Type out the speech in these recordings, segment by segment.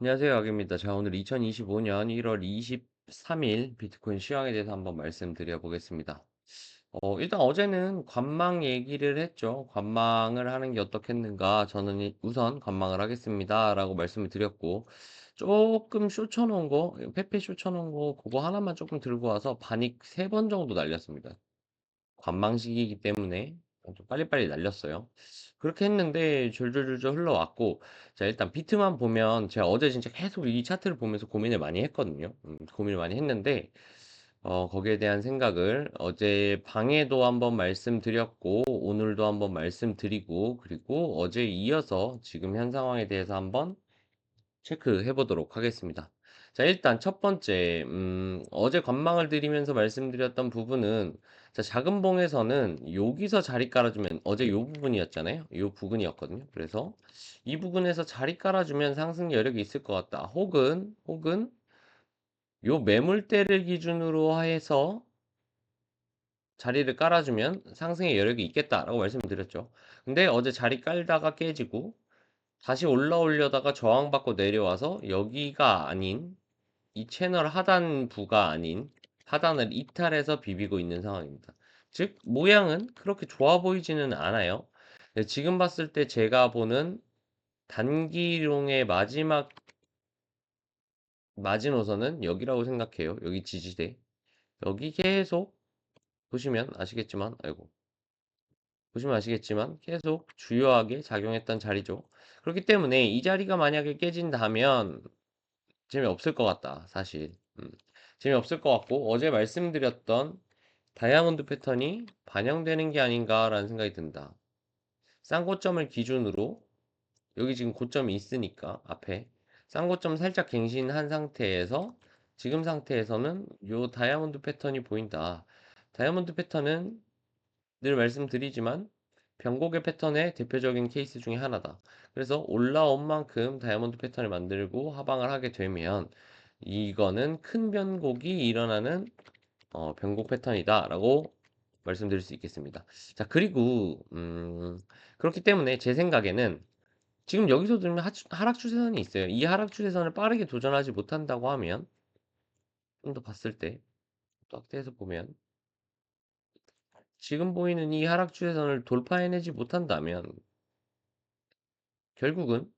안녕하세요. 악입니다. 자, 오늘 2025년 1월 23일 비트코인 시황에 대해서 한번 말씀드려 보겠습니다. 일단 어제는 관망 얘기를 했죠. 관망을 하는 게 어떻겠는가. 저는 우선 관망을 하겠습니다. 라고 말씀을 드렸고, 조금 쇼 쳐놓은 거, 페페 쇼 쳐놓은 거, 그거 하나만 조금 들고 와서 반익 3번 정도 날렸습니다. 관망식이기 때문에 좀 빨리빨리 날렸어요. 그렇게 했는데 졸졸졸졸 흘러왔고, 자, 일단 비트만 보면 제가 어제 진짜 계속 이 차트를 보면서 고민을 많이 했거든요. 고민을 많이 했는데, 거기에 대한 생각을 어제 방에도 한번 말씀드렸고, 오늘도 한번 말씀드리고, 그리고 어제 이어서 지금 현 상황에 대해서 한번 체크해 보도록 하겠습니다. 자, 일단 첫 번째, 어제 관망을 드리면서 말씀드렸던 부분은, 자, 작은 봉에서는 여기서 자리 깔아주면, 어제 요 부분이었잖아요. 요 부분이었거든요. 그래서 이 부분에서 자리 깔아주면 상승 여력이 있을 것 같다. 혹은, 요 매물대를 기준으로 해서 자리를 깔아주면 상승의 여력이 있겠다라고 말씀을 드렸죠. 근데 어제 자리 깔다가 깨지고, 다시 올라오려다가 저항받고 내려와서 여기가 아닌 이 채널 하단부가 아닌 하단을 이탈해서 비비고 있는 상황입니다. 즉, 모양은 그렇게 좋아 보이지는 않아요. 지금 봤을 때 제가 보는 단기롱의 마지막 마지노선은 여기라고 생각해요. 여기 지지대. 여기 계속 보시면 아시겠지만, 아이고, 보시면 아시겠지만 계속 주요하게 작용했던 자리죠. 그렇기 때문에 이 자리가 만약에 깨진다면 재미없을 것 같다, 사실. 재미없을 것 같고, 어제 말씀드렸던 다이아몬드 패턴이 반영되는 게 아닌가라는 생각이 든다. 싼 고점을 기준으로, 여기 지금 고점이 있으니까, 앞에. 싼 고점 살짝 갱신한 상태에서, 지금 상태에서는 요 다이아몬드 패턴이 보인다. 다이아몬드 패턴은 늘 말씀드리지만, 변곡의 패턴의 대표적인 케이스 중에 하나다. 그래서 올라온 만큼 다이아몬드 패턴을 만들고 하방을 하게 되면, 이거는 큰 변곡이 일어나는 변곡 패턴이다라고 말씀드릴 수 있겠습니다. 자, 그리고 그렇기 때문에 제 생각에는 지금 여기서 들면 하락 추세선이 있어요. 이 하락 추세선을 빠르게 도전하지 못한다고 하면 좀 더 봤을 때 또 확대해서 보면 지금 보이는 이 하락 추세선을 돌파해내지 못한다면 결국은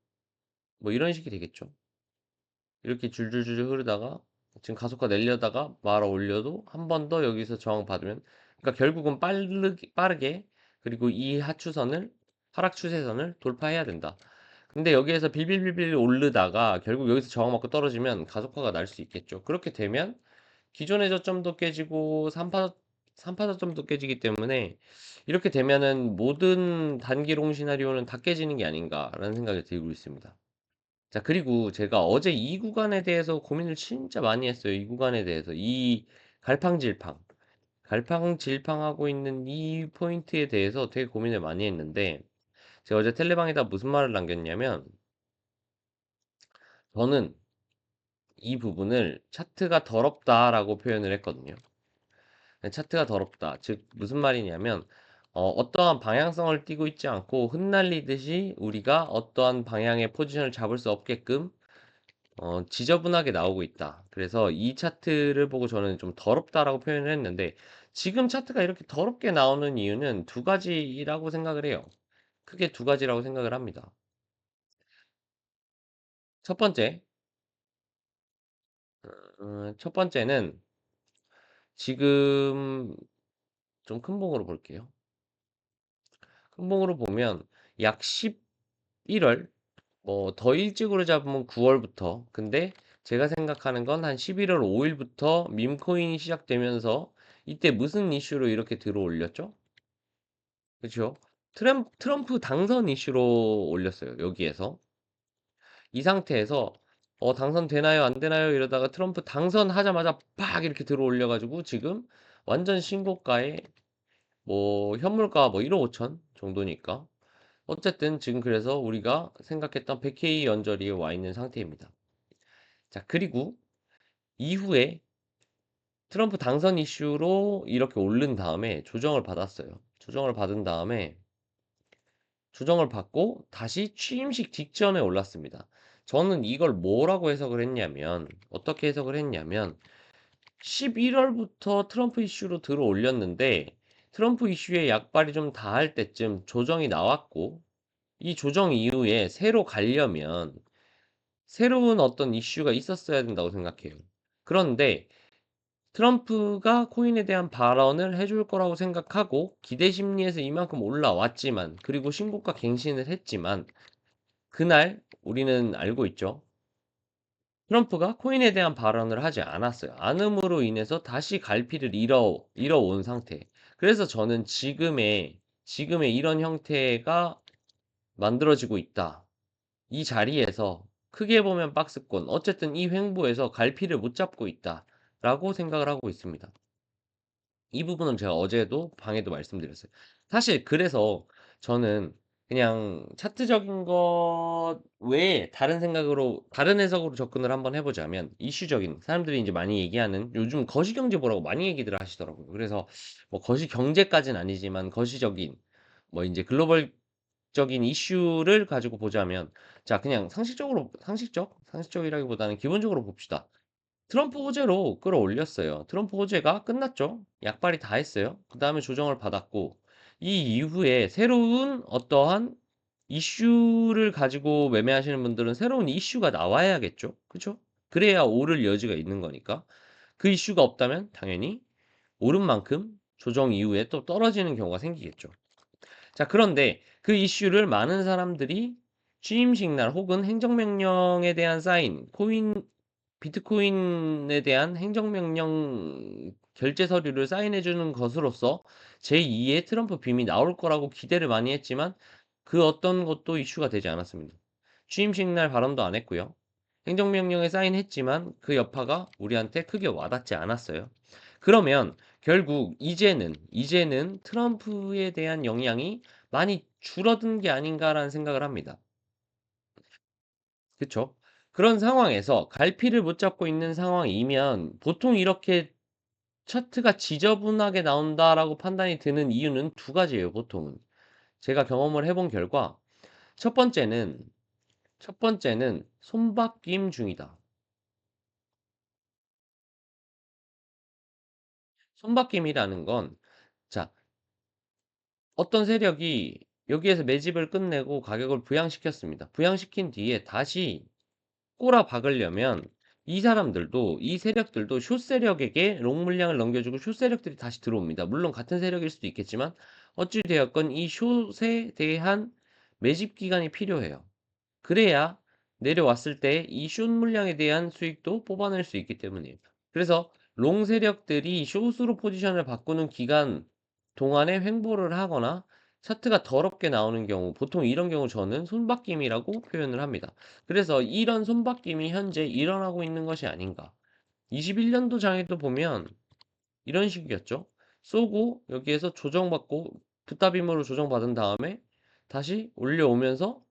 뭐 이런 식이 되겠죠. 이렇게 줄줄줄 흐르다가 지금 가속화 내려다가 말아 올려도 한 번 더 여기서 저항 받으면, 그러니까 결국은 빠르게 그리고 이 하추선을 하락 추세선을 돌파해야 된다. 근데 여기에서 빌빌빌빌 오르다가 결국 여기서 저항 맞고 떨어지면 가속화가 날 수 있겠죠. 그렇게 되면 기존의 저점도 깨지고 3파 저점도 깨지기 때문에 이렇게 되면은 모든 단기롱 시나리오는 다 깨지는 게 아닌가라는 생각이 들고 있습니다. 자, 그리고 제가 어제 이 구간에 대해서 고민을 진짜 많이 했어요. 이 구간에 대해서. 이 갈팡질팡. 갈팡질팡하고 있는 이 포인트에 대해서 되게 고민을 많이 했는데, 제가 어제 텔레방에다 무슨 말을 남겼냐면, 저는 이 부분을 차트가 더럽다라고 표현을 했거든요. 차트가 더럽다. 즉, 무슨 말이냐면, 어떠한 방향성을 띠고 있지 않고 흩날리듯이 우리가 어떠한 방향의 포지션을 잡을 수 없게끔 지저분하게 나오고 있다. 그래서 이 차트를 보고 저는 좀 더럽다라고 표현을 했는데, 지금 차트가 이렇게 더럽게 나오는 이유는 두 가지라고 생각을 해요. 크게 두 가지라고 생각을 합니다. 첫 번째, 첫 번째는 지금 좀 큰 봉으로 볼게요. 큰 봉으로 보면 약 11월, 뭐 더 일찍으로 잡으면 9월부터, 근데 제가 생각하는 건 한 11월 5일부터 밈코인이 시작되면서 이때 무슨 이슈로 이렇게 들어올렸죠? 그쵸? 트럼프 당선 이슈로 올렸어요. 여기에서. 이 상태에서 당선되나요? 안 되나요? 이러다가 트럼프 당선하자마자 팍 이렇게 들어올려가지고 지금 완전 신고가에 뭐 현물가 뭐 1억 5천 정도니까. 어쨌든 지금 그래서 우리가 생각했던 100K 언저리에 와 있는 상태입니다. 자, 그리고 이후에 트럼프 당선 이슈로 이렇게 오른 다음에 조정을 받았어요. 조정을 받은 다음에 조정을 받고 다시 취임식 직전에 올랐습니다. 저는 이걸 뭐라고 해석을 했냐면, 어떻게 해석을 했냐면, 11월부터 트럼프 이슈로 들어 올렸는데, 트럼프 이슈의 약발이 좀 다할 때쯤 조정이 나왔고, 이 조정 이후에 새로 가려면 새로운 어떤 이슈가 있었어야 된다고 생각해요. 그런데 트럼프가 코인에 대한 발언을 해줄 거라고 생각하고 기대 심리에서 이만큼 올라왔지만, 그리고 신고가 갱신을 했지만, 그날 우리는 알고 있죠. 트럼프가 코인에 대한 발언을 하지 않았어요. 않음으로 인해서 다시 갈피를 잃어온 상태. 그래서 저는 지금의 이런 형태가 만들어지고 있다. 이 자리에서 크게 보면 박스권, 어쨌든 이 횡보에서 갈피를 못 잡고 있다. 라고 생각을 하고 있습니다. 이 부분은 제가 어제도 방에도 말씀드렸어요. 사실 그래서 저는 그냥 차트적인 것 외에 다른 해석으로 접근을 한번 해보자면, 이슈적인, 사람들이 이제 많이 얘기하는, 요즘 거시경제 보라고 많이 얘기들 하시더라고요. 그래서 뭐 거시경제까지는 아니지만 거시적인, 뭐 이제 글로벌적인 이슈를 가지고 보자면, 자, 그냥 상식적이라기보다는 기본적으로 봅시다. 트럼프 호재로 끌어올렸어요. 트럼프 호재가 끝났죠. 약발이 다 했어요. 그 다음에 조정을 받았고, 이 이후에 새로운 어떠한 이슈를 가지고 매매하시는 분들은 새로운 이슈가 나와야겠죠. 그쵸? 그래야 오를 여지가 있는 거니까. 그 이슈가 없다면 당연히 오른 만큼 조정 이후에 또 떨어지는 경우가 생기겠죠. 자, 그런데 그 이슈를 많은 사람들이 취임식 날 혹은 행정명령에 대한 사인, 비트코인에 대한 행정명령 결제 서류를 사인해주는 것으로서 제2의 트럼프 빔이 나올 거라고 기대를 많이 했지만, 그 어떤 것도 이슈가 되지 않았습니다. 취임식 날 발언도 안 했고요. 행정명령에 사인했지만 그 여파가 우리한테 크게 와닿지 않았어요. 그러면 결국 이제는 트럼프에 대한 영향이 많이 줄어든 게 아닌가라는 생각을 합니다. 그쵸? 그런 상황에서 갈피를 못 잡고 있는 상황이면 보통 이렇게 차트가 지저분하게 나온다라고 판단이 드는 이유는 두 가지예요, 보통은. 제가 경험을 해본 결과, 첫 번째는, 첫 번째는 손바뀜 중이다. 손바뀜이라는 건, 자, 어떤 세력이 여기에서 매집을 끝내고 가격을 부양시켰습니다. 부양시킨 뒤에 다시 꼬라 박으려면 이 세력들도 숏 세력에게 롱 물량을 넘겨주고 숏 세력들이 다시 들어옵니다. 물론 같은 세력일 수도 있겠지만 어찌 되었건 이 숏에 대한 매집 기간이 필요해요. 그래야 내려왔을 때 이 숏 물량에 대한 수익도 뽑아낼 수 있기 때문이에요. 그래서 롱 세력들이 숏으로 포지션을 바꾸는 기간 동안에 횡보를 하거나 차트가 더럽게 나오는 경우, 보통 이런 경우 저는 손바뀜이라고 표현을 합니다. 그래서 이런 손바뀜이 현재 일어나고 있는 것이 아닌가. 21년도 장에도 보면 이런 식이었죠. 쏘고 여기에서 조정받고 붓다빔으로 조정받은 다음에 다시 올려오면서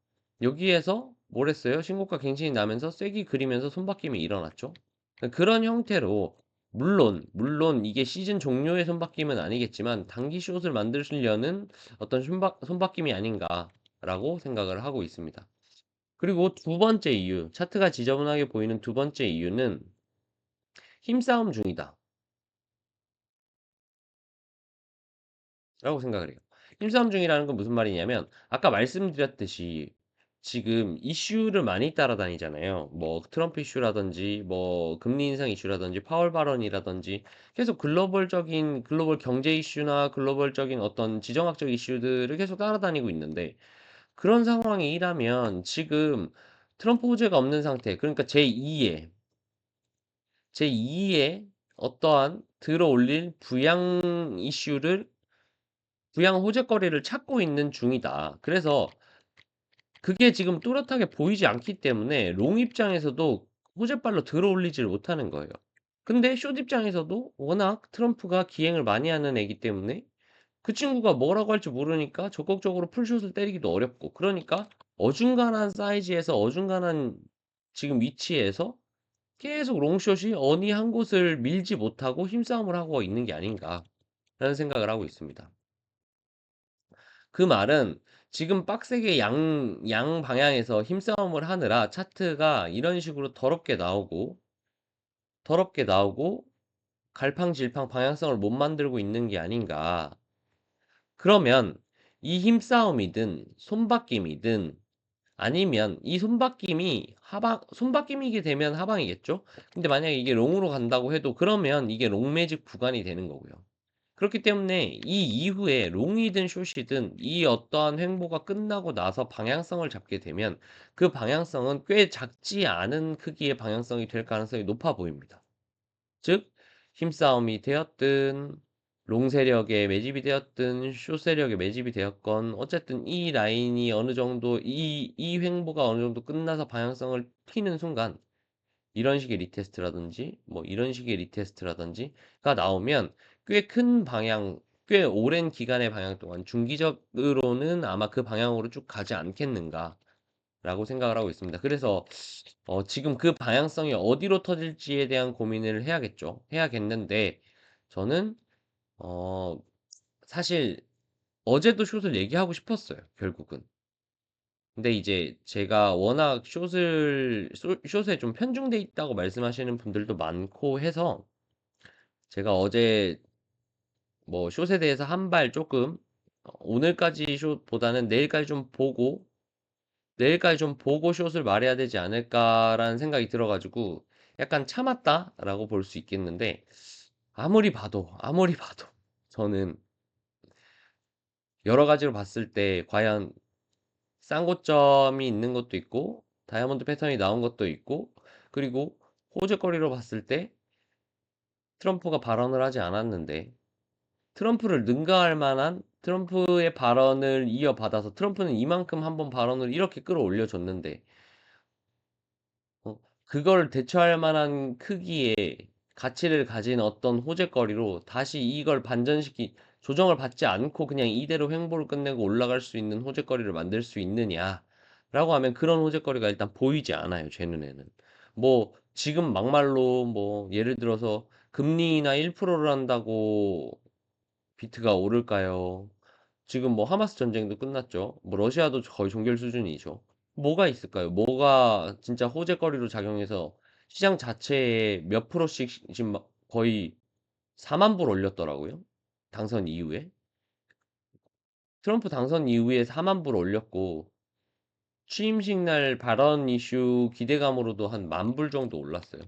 여기에서 뭘 했어요? 신고가 갱신이 나면서 쐐기 그리면서 손바뀜이 일어났죠. 그런 형태로, 물론 이게 시즌 종료의 손바뀜은 아니겠지만 단기 숏을 만드시려는 어떤 손바뀜이 아닌가라고 생각을 하고 있습니다. 그리고 두 번째 이유, 차트가 지저분하게 보이는 두 번째 이유는 힘싸움 중이다 라고 생각을 해요. 힘싸움 중이라는 건 무슨 말이냐면, 아까 말씀드렸듯이 지금 이슈를 많이 따라다니잖아요. 뭐 트럼프 이슈라든지 뭐 금리 인상 이슈라든지 파월 발언이라든지 계속 글로벌 경제 이슈나 글로벌적인 어떤 지정학적 이슈들을 계속 따라다니고 있는데, 그런 상황이라면 지금 트럼프 호재가 없는 상태, 그러니까 제2의 어떠한 들어올릴 부양 호재거리를 찾고 있는 중이다. 그래서 그게 지금 뚜렷하게 보이지 않기 때문에 롱 입장에서도 호재발로 들어올리지를 못하는 거예요. 근데 숏 입장에서도 워낙 트럼프가 기행을 많이 하는 애기 때문에 그 친구가 뭐라고 할지 모르니까 적극적으로 풀숏을 때리기도 어렵고, 그러니까 어중간한 사이즈에서 어중간한 지금 위치에서 계속 롱숏이 어디 한 곳을 밀지 못하고 힘싸움을 하고 있는 게 아닌가라는 생각을 하고 있습니다. 그 말은 지금 빡세게 양 방향에서 힘싸움을 하느라 차트가 이런 식으로 더럽게 나오고 갈팡질팡 방향성을 못 만들고 있는 게 아닌가. 그러면 이 힘싸움이든 손바뀜이든 아니면 이 손바뀜이게 되면 하방이겠죠? 근데 만약에 이게 롱으로 간다고 해도 그러면 이게 롱매직 구간이 되는 거고요. 그렇기 때문에 이 이후에 롱이든 숏이든 이 어떠한 횡보가 끝나고 나서 방향성을 잡게 되면 그 방향성은 꽤 작지 않은 크기의 방향성이 될 가능성이 높아 보입니다. 즉, 힘싸움이 되었든, 롱 세력의 매집이 되었든, 숏 세력의 매집이 되었건, 어쨌든 이 라인이 어느 정도, 이 횡보가 어느 정도 끝나서 방향성을 튀는 순간, 이런 식의 리테스트라든지, 뭐 이런 식의 리테스트라든지가 나오면 꽤 큰 방향, 꽤 오랜 기간의 방향 동안 중기적으로는 아마 그 방향으로 쭉 가지 않겠는가. 라고 생각을 하고 있습니다. 그래서 지금 그 방향성이 어디로 터질지에 대한 고민을 해야겠죠. 해야겠는데 저는 어, 사실 어제도 숏을 얘기하고 싶었어요. 결국은. 근데 이제 제가 워낙 숏에 좀 편중돼 있다고 말씀하시는 분들도 많고 해서 제가 어제 뭐 숏에 대해서 한 발 조금 오늘까지 숏보다는 내일까지 좀 보고 숏을 말해야 되지 않을까라는 생각이 들어가지고 약간 참았다라고 볼 수 있겠는데 아무리 봐도 저는 여러 가지로 봤을 때 과연 쌍고점이 있는 것도 있고 다이아몬드 패턴이 나온 것도 있고 그리고 호재거리로 봤을 때 트럼프가 발언을 하지 않았는데 트럼프를 능가할 만한 트럼프의 발언을 이어받아서 트럼프는 이만큼 한번 발언을 이렇게 끌어올려 줬는데 그걸 대처할 만한 크기의 가치를 가진 어떤 호재거리로 다시 이걸 조정을 받지 않고 그냥 이대로 횡보를 끝내고 올라갈 수 있는 호재거리를 만들 수 있느냐라고 하면 그런 호재거리가 일단 보이지 않아요, 제 눈에는. 뭐, 지금 막말로 뭐, 예를 들어서 금리 인하 1%를 한다고 비트가 오를까요? 지금 뭐 하마스 전쟁도 끝났죠. 뭐 러시아도 거의 종결 수준이죠. 뭐가 있을까요? 뭐가 진짜 호재거리로 작용해서 시장 자체에 몇 프로씩 지금 막 거의 4만 불 올렸더라고요. 당선 이후에. 트럼프 당선 이후에 4만 불 올렸고 취임식 날 발언 이슈 기대감으로도 한 만 불 정도 올랐어요.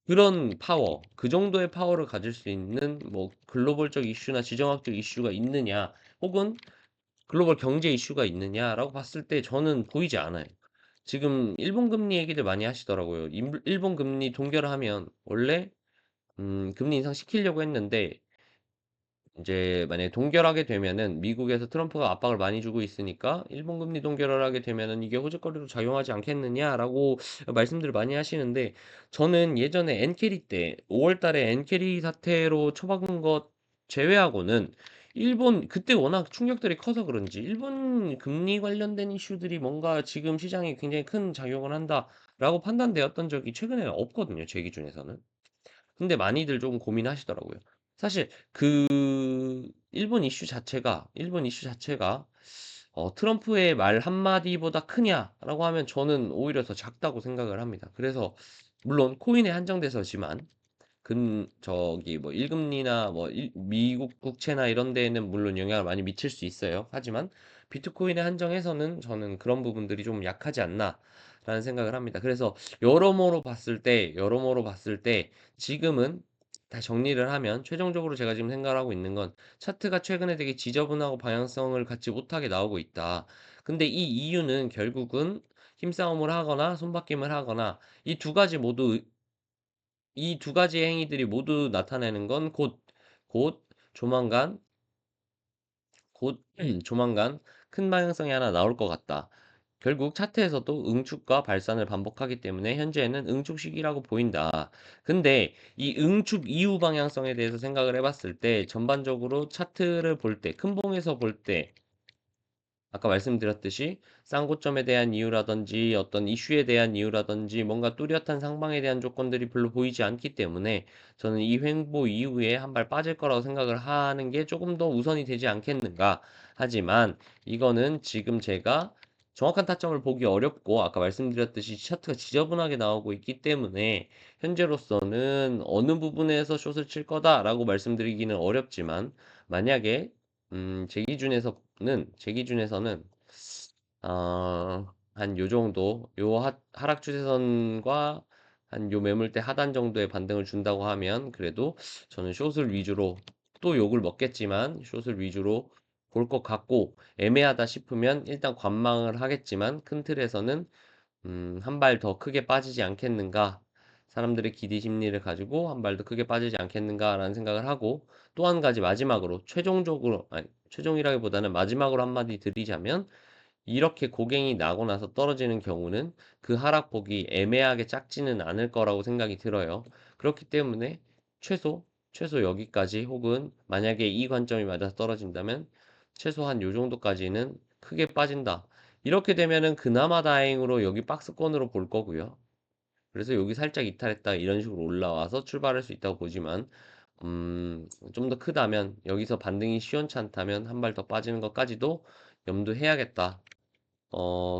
그런 파워, 그 정도의 파워를 가질 수 있는 뭐 글로벌적 이슈나 지정학적 이슈가 있느냐, 혹은 글로벌 경제 이슈가 있느냐라고 봤을 때 저는 보이지 않아요. 지금 일본 금리 얘기들 많이 하시더라고요. 일본 금리 동결을 하면 원래 금리 인상 시키려고 했는데 이제 만약에 동결하게 되면은 미국에서 트럼프가 압박을 많이 주고 있으니까 일본 금리 동결을 하게 되면은 이게 호재거리로 작용하지 않겠느냐라고 말씀들을 많이 하시는데 저는 예전에 엔캐리 때 5월 달에 엔캐리 사태로 처박은 것 제외하고는 일본 그때 워낙 충격들이 커서 그런지 일본 금리 관련된 이슈들이 뭔가 지금 시장에 굉장히 큰 작용을 한다라고 판단되었던 적이 최근에는 없거든요. 제 기준에서는. 근데 많이들 조금 고민하시더라고요. 사실 일본 이슈 자체가 트럼프의 말 한마디보다 크냐라고 하면 저는 오히려 더 작다고 생각을 합니다. 그래서 물론 코인에 한정돼서지만 저기 뭐 1금리나 뭐 미국 국채나 이런 데에는 물론 영향을 많이 미칠 수 있어요. 하지만 비트코인에 한정해서는 저는 그런 부분들이 좀 약하지 않나라는 생각을 합니다. 그래서 여러모로 봤을 때 지금은 다 정리를 하면 최종적으로 제가 지금 생각을 하고 있는 건 차트가 최근에 되게 지저분하고 방향성을 갖지 못하게 나오고 있다. 근데 이 이유는 결국은 힘싸움을 하거나 손바뀜을 하거나 이 두 가지 행위들이 모두 나타내는 건 곧, 조만간, 조만간 큰 방향성이 하나 나올 것 같다. 결국 차트에서도 응축과 발산을 반복하기 때문에 현재는 응축 시기라고 보인다. 근데 이 응축 이후 방향성에 대해서 생각을 해봤을 때 전반적으로 차트를 볼 때, 큰 봉에서 볼 때, 아까 말씀드렸듯이 쌍고점에 대한 이유라든지 어떤 이슈에 대한 이유라든지 뭔가 뚜렷한 상방에 대한 조건들이 별로 보이지 않기 때문에 저는 이 횡보 이후에 한 발 빠질 거라고 생각을 하는 게 조금 더 우선이 되지 않겠는가. 하지만 이거는 지금 제가 정확한 타점을 보기 어렵고 아까 말씀드렸듯이 차트가 지저분하게 나오고 있기 때문에 현재로서는 어느 부분에서 숏을 칠 거다라고 말씀드리기는 어렵지만 만약에 제 기준에서는 한 요 정도 요 하락 추세선과 한 요 매물대 하단 정도의 반등을 준다고 하면 그래도 저는 숏을 위주로 또 욕을 먹겠지만 숏을 위주로 볼 것 같고 애매하다 싶으면 일단 관망을 하겠지만 큰 틀에서는 한 발 더 크게 빠지지 않겠는가? 사람들의 기대 심리를 가지고 한 발 더 크게 빠지지 않겠는가라는 생각을 하고 또 한 가지 마지막으로 최종적으로 아니 최종이라기보다는 마지막으로 한마디 드리자면 이렇게 고갱이 나고 나서 떨어지는 경우는 그 하락폭이 애매하게 작지는 않을 거라고 생각이 들어요. 그렇기 때문에 최소 최소 여기까지 혹은 만약에 이 관점이 맞아서 떨어진다면 최소한 요 정도까지는 크게 빠진다. 이렇게 되면은 그나마 다행으로 여기 박스권으로 볼 거고요. 그래서 여기 살짝 이탈했다 이런 식으로 올라와서 출발할 수 있다고 보지만 좀 더 크다면 여기서 반등이 시원찮다면 한 발 더 빠지는 것까지도 염두해야겠다.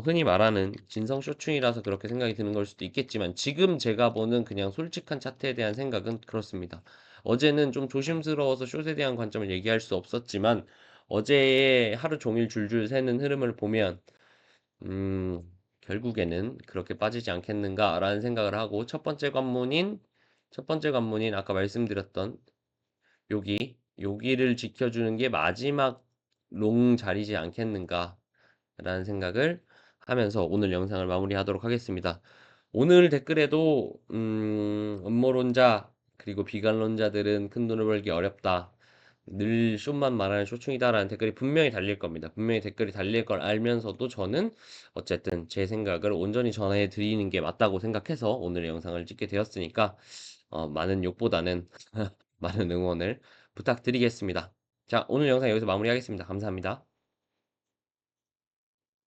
흔히 말하는 진성 쇼충이라서 그렇게 생각이 드는 걸 수도 있겠지만 지금 제가 보는 그냥 솔직한 차트에 대한 생각은 그렇습니다. 어제는 좀 조심스러워서 숏에 대한 관점을 얘기할 수 없었지만 어제의 하루 종일 줄줄 새는 흐름을 보면 음, 결국에는 그렇게 빠지지 않겠는가라는 생각을 하고 첫 번째 관문인 아까 말씀드렸던 여기를 지켜주는 게 마지막 롱 자리지 않겠는가라는 생각을 하면서 오늘 영상을 마무리하도록 하겠습니다. 오늘 댓글에도 음모론자 그리고 비관론자들은 큰 돈을 벌기 어렵다. 늘 숏만 말하는 쇼충이다라는 댓글이 분명히 달릴 겁니다. 분명히 댓글이 달릴 걸 알면서도 저는 어쨌든 제 생각을 온전히 전해 드리는 게 맞다고 생각해서 오늘 영상을 찍게 되었으니까 많은 욕보다는 많은 응원을 부탁드리겠습니다. 자, 오늘 영상 여기서 마무리하겠습니다. 감사합니다.